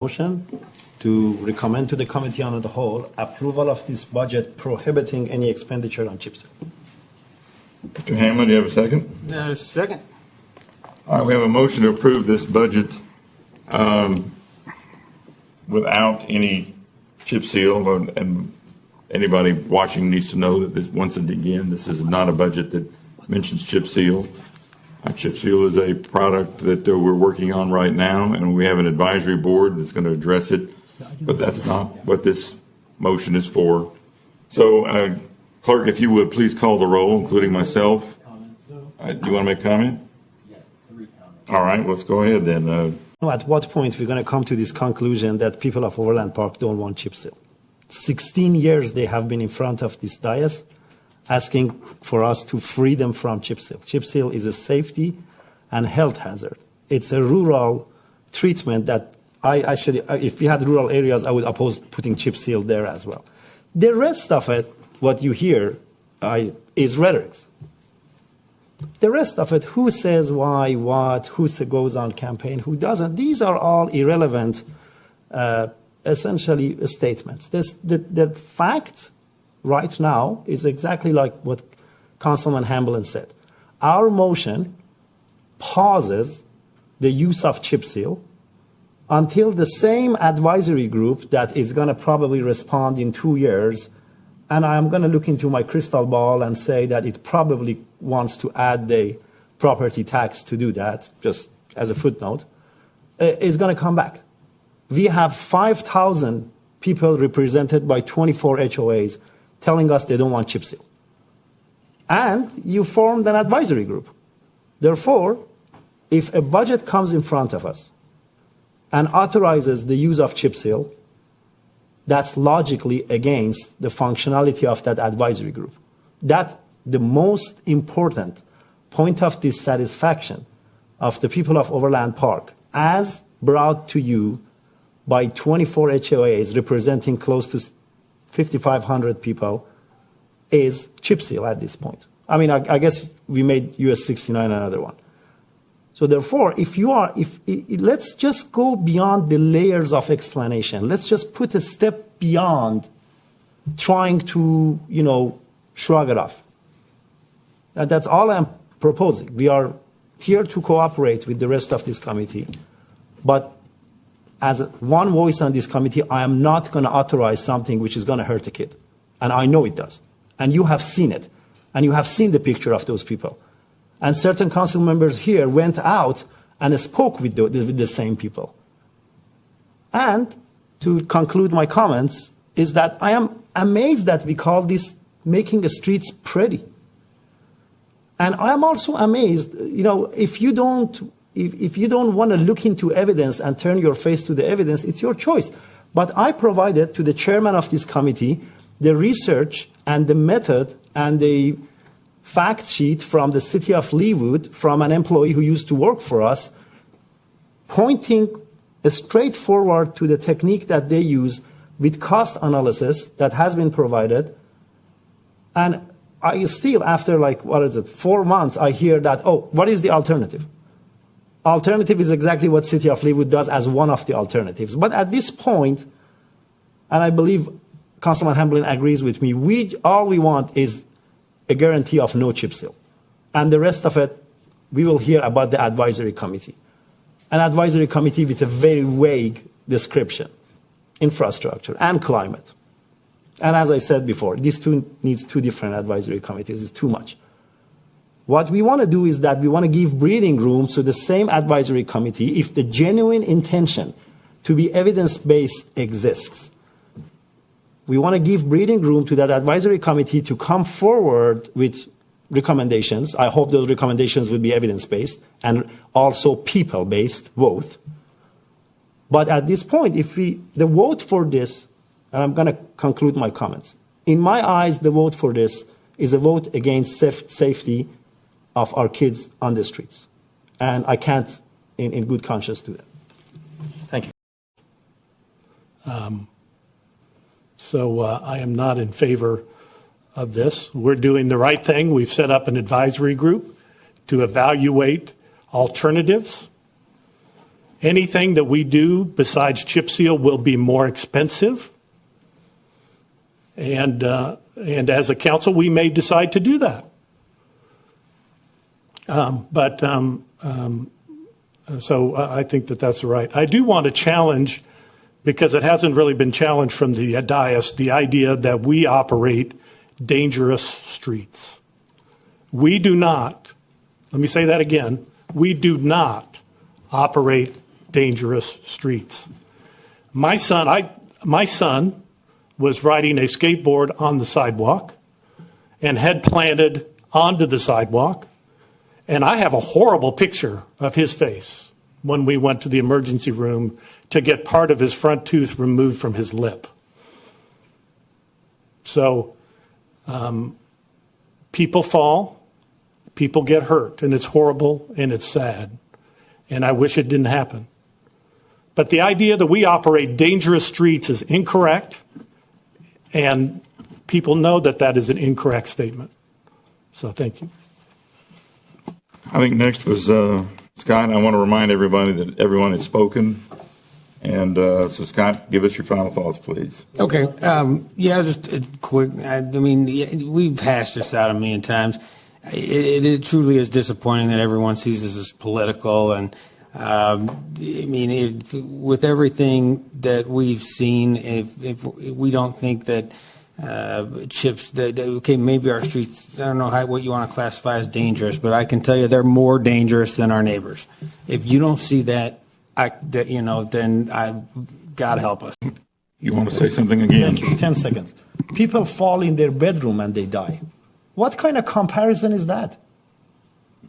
Motion to recommend to the committee on the whole approval of this budget prohibiting any expenditure on chips. Mr. Hammond, do you have a second? Second. All right, we have a motion to approve this budget without any chip seal, and anybody watching needs to know that this, once and again, this is not a budget that mentions chip seal. Chip seal is a product that we're working on right now, and we have an advisory board that's going to address it, but that's not what this motion is for. So, clerk, if you would please call the roll, including myself. Do you want to make a comment? Yeah, 3 comments. All right, let's go ahead then. At what point we're going to come to this conclusion that people of Overland Park don't want chip seal? 16 years they have been in front of this dais asking for us to free them from chip seal. Chip seal is a safety and health hazard. It's a rural treatment that I actually, if we had rural areas, I would oppose putting chip seal there as well. The rest of it, what you hear, is rhetorics. The rest of it, who says why, what, who goes on campaign, who doesn't, these are all irrelevant, essentially, statements. The fact right now is exactly like what Councilman Hamblin said. Our motion pauses the use of chip seal until the same advisory group that is going to probably respond in 2 years, and I'm going to look into my crystal ball and say that it probably wants to add the property tax to do that, just as a footnote, is going to come back. We have 5,000 people represented by 24 HOAs telling us they don't want chip seal. And you formed an advisory group. Therefore, if a budget comes in front of us and authorizes the use of chip seal, that's logically against the functionality of that advisory group. That's the most important point of dissatisfaction of the people of Overland Park, as brought to you by 24 HOAs representing close to 5,500 people, is chip seal at this point. I mean, I guess we made US 69 another one. So therefore, let's just go beyond the layers of explanation. Let's just put a step beyond trying to, shrug it off. And that's all I'm proposing. We are here to cooperate with the rest of this committee, but as one voice on this committee, I am not going to authorize something which is going to hurt a kid. And I know it does. And you have seen it. And you have seen the picture of those people. And certain council members here went out and spoke with the same people. And to conclude my comments is that I am amazed that we call this making the streets pretty. And I am also amazed, if you don't want to look into evidence and turn your face to the evidence, it's your choice. But I provided to the chairman of this committee the research and the method and the fact sheet from the city of Leawood from an employee who used to work for us, pointing straight forward to the technique that they use with cost analysis that has been provided. And I still, after 4 months, I hear that, what is the alternative? Alternative is exactly what City of Leawood does as one of the alternatives. But at this point, and I believe Councilman Hamblin agrees with me, all we want is a guarantee of no chip seal. And the rest of it, we will hear about the advisory committee. An advisory committee with a very vague description, infrastructure and climate. And as I said before, these two needs 2 different advisory committees. It's too much. What we want to do is that we want to give breathing room to the same advisory committee if the genuine intention to be evidence-based exists. We want to give breathing room to that advisory committee to come forward with recommendations. I hope those recommendations will be evidence-based and also people-based, both. But at this point, the vote for this, and I'm going to conclude my comments. In my eyes, the vote for this is a vote against safety of our kids on the streets. And I can't, in good conscience, do that. Thank you. So I am not in favor of this. We're doing the right thing. We've set up an advisory group to evaluate alternatives. Anything that we do besides chip seal will be more expensive. And as a council, we may decide to do that. So I think that that's right. I do want to challenge, because it hasn't really been challenged from the dais, the idea that we operate dangerous streets. We do not, let me say that again, we do not operate dangerous streets. My son was riding a skateboard on the sidewalk and head planted onto the sidewalk. And I have a horrible picture of his face when we went to the emergency room to get part of his front tooth removed from his lip. So people fall, people get hurt, and it's horrible and it's sad. And I wish it didn't happen. But the idea that we operate dangerous streets is incorrect, and people know that that is an incorrect statement. So thank you. I think next was Scott. I want to remind everybody that everyone has spoken. And so, Scott, give us your final thoughts, please. Okay. Yeah, just quick. I mean, we've hashed this out a million times. It truly is disappointing that everyone sees this as political. And, with everything that we've seen, if we don't think that chips, okay, maybe our streets, I don't know what you want to classify as dangerous, but I can tell you they're more dangerous than our neighbors. If you don't see that, then God help us. You want to say something again? Thank you. 10 seconds. People fall in their bedroom and they die. What kind of comparison is that?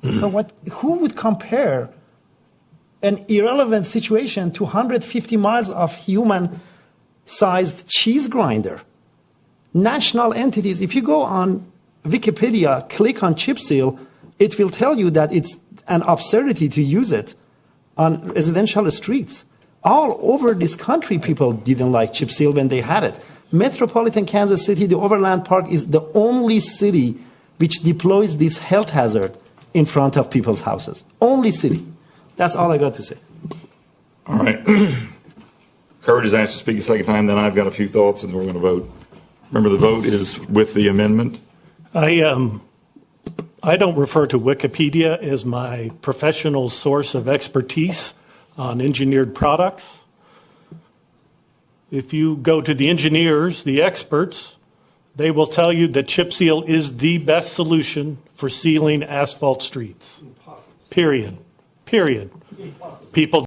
Who would compare an irrelevant situation to 150 miles of human-sized cheese grinder? National entities, if you go on Wikipedia, click on chip seal, it will tell you that it's an absurdity to use it on residential streets. All over this country, people didn't like chip seal when they had it. Metropolitan Kansas City, the Overland Park, is the only city which deploys this health hazard in front of people's houses. Only city. That's all I got to say. All right. Kurt is asked to speak a second time, then I've got a few thoughts, and we're going to vote. Remember, the vote is with the amendment. I don't refer to Wikipedia as my professional source of expertise on engineered products. If you go to the engineers, the experts, they will tell you that chip seal is the best solution for sealing asphalt streets. Impossible. Period. People